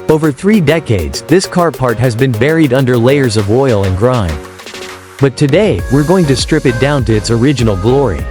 Over 3 decades, this car part has been buried under layers of oil and grime. But today, we're going to strip it down to its original glory.